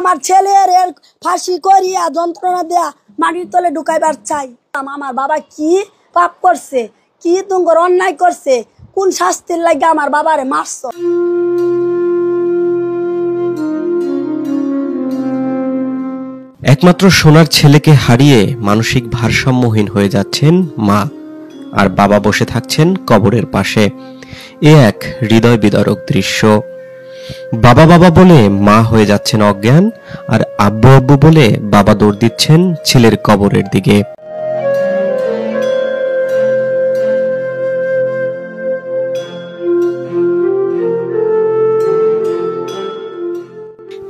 আমার ছেলের ফাঁসি করিয়া যন্ত্রণা দেয়া মাটির তলে ঢুকাইবার চাই। আমার বাবা কি পাপ করছে, কি তোমার অন্যায় করছে, কোন শাস্তির লাগে আমার বাবারে মারছ? একমাত্র সোনার ছেলেকে হারিয়ে মানসিক ভারসাম্যহীন হয়ে যাচ্ছেন মা, আর বাবা বসে থাকছেন কবরের পাশে। এ এক হৃদয় বিদারক দৃশ্য। বাবা বাবা বলে মা হয়ে যাচ্ছেন অজ্ঞান, আর আব্বু আব্বু বলে বাবা দৌড় দিচ্ছেন ছেলের কবরের দিকে।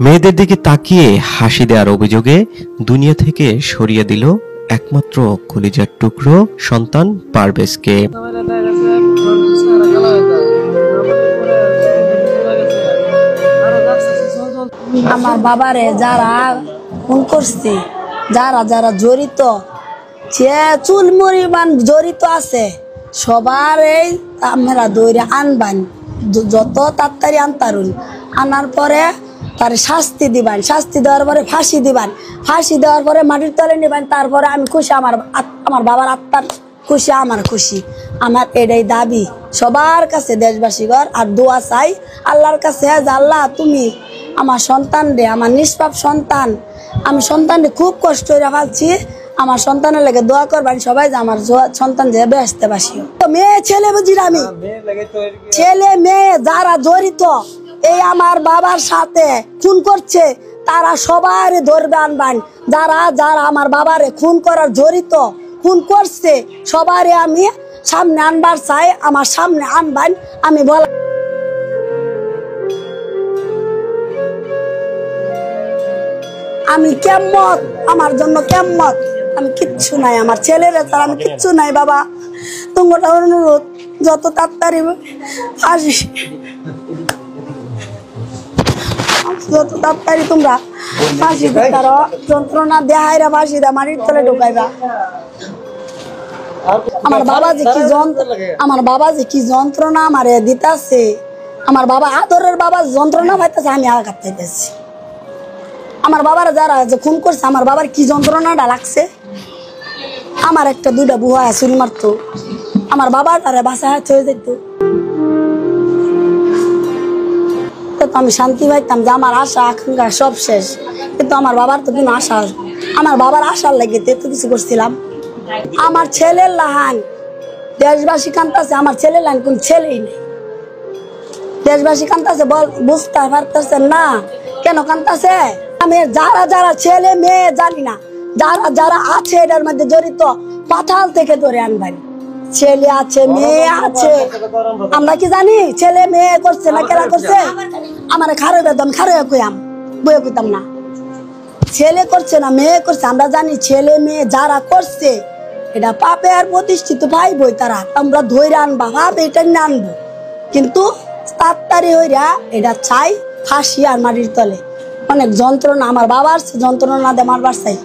মেয়েদের দিকে তাকিয়ে হাসি দেওয়ার অভিযোগে দুনিয়া থেকে সরিয়ে দিল একমাত্র কলিজার টুকরো সন্তান পারভেজকে। আমার বাবারে যারা খুন করছে, যারা যারা জড়িত, যে চুলমরিমান জড়িত আছে, সবার আমরা দৌড়ে আনবান, যত তাড়াতাড়ি আনতারুন। আনার পরে তার শাস্তি দিবেন, শাস্তি দেওয়ার পরে ফাঁসি দিবেন, ফাঁসি দেওয়ার পরে মাটির তলে নেবেন। তারপরে আমি খুশি, আমার বাবার আত্মার খুশি, আমার খুশি। আমার এটাই দাবি সবার কাছে, দেশবাসীগর। আর দোয়া চাই আল্লাহর কাছে, আল্লাহ তুমি আমার সন্তান রে, আমার নিষ্পাপ সন্তান, আমি সন্তানকে খুব কষ্ট করে ফেলছি, আমার সন্তানের লেগে দোয়া করবেন সবাই, যে আমার সন্তান যে বেহেশতে বাসিও। মেয়ে ছেলে বুঝি আমি, ছেলে মেয়ে যারা জড়িত এই আমার বাবার সাথে খুন করছে, তারা সবার ধরবে আনবেন। যারা যারা আমার বাবারে খুন করার জড়িত, খুন করছে, সবারই আমি সামনে আনবার চাই, আমার সামনে আনবেন। আমি বল আমি কেমত, আমার জন্য কেমত, আমি কিচ্ছু নাই, আমার ছেলেরা তার আমি কিচ্ছু নাই। বাবা তোমার অনুরোধ, যত তাড়াতাড়ি আসি, যত তাড়াতাড়ি তোমরা ফাঁসি দিতারো, যন্ত্রণা দেহাইরা ফাঁসি দা, মাটির তলে ঢুকাইবা। আমার বাবা যে কি আমার বাবা যে কি যন্ত্রণা আমারে দিতাছে, আমার বাবা আদরের বাবা যন্ত্রণা পাইতেছে, আমি আঘাত পাইতেছি। আমার বাবার যারা যে খুন করছে, আমার বাবার কি যন্ত্রণাটা লাগছে। আমার একটা দুইটা বুয়া ছুরি মারতো, আমার বাবা তারা বাসা হয়ে যেত, আমি শান্তি পাইতাম যে আমার আশা আকাঙ্ক্ষা সব শেষ। কিন্তু আমার বাবার তো কোনো আশা, আমার বাবার আশার লাগে তো কিছু করছিলাম। আমার ছেলের লাহান দেশবাসী কান্তাছে, আমার ছেলের লাহান কোন ছেলেই নেই। দেশবাসী কান্তাছে, বুঝতে পারতেছে না কেন কান্তাছে। আমি যারা যারা ছেলে মেয়ে জানি না, যারা যারা আছে এটার মধ্যে জড়িত, পাতাল থেকে ধরে আনবেন। ছেলে আছে, মেয়ে আছে, আমরা কি জানি ছেলে মেয়ে করছে না কেনা করছে। আমার খারে বেদম খারে কইয়াম বয়ে কইতাম না, ছেলে করছে না মেয়ে করছে, আমরা জানি ছেলে মেয়ে যারা করছে এটা পাপে আর প্রতিষ্ঠিত ভাই বই, তারা আমরা ধরে আনবা, ভাব এটা নিয়ে আনবো। কিন্তু তাড়াতাড়ি হইরা এটা চাই ফাঁসি আর মাটির তলে। অনেক যন্ত্রণা, আমার বাবার যন্ত্রণা দিয়ে মারবার চাই।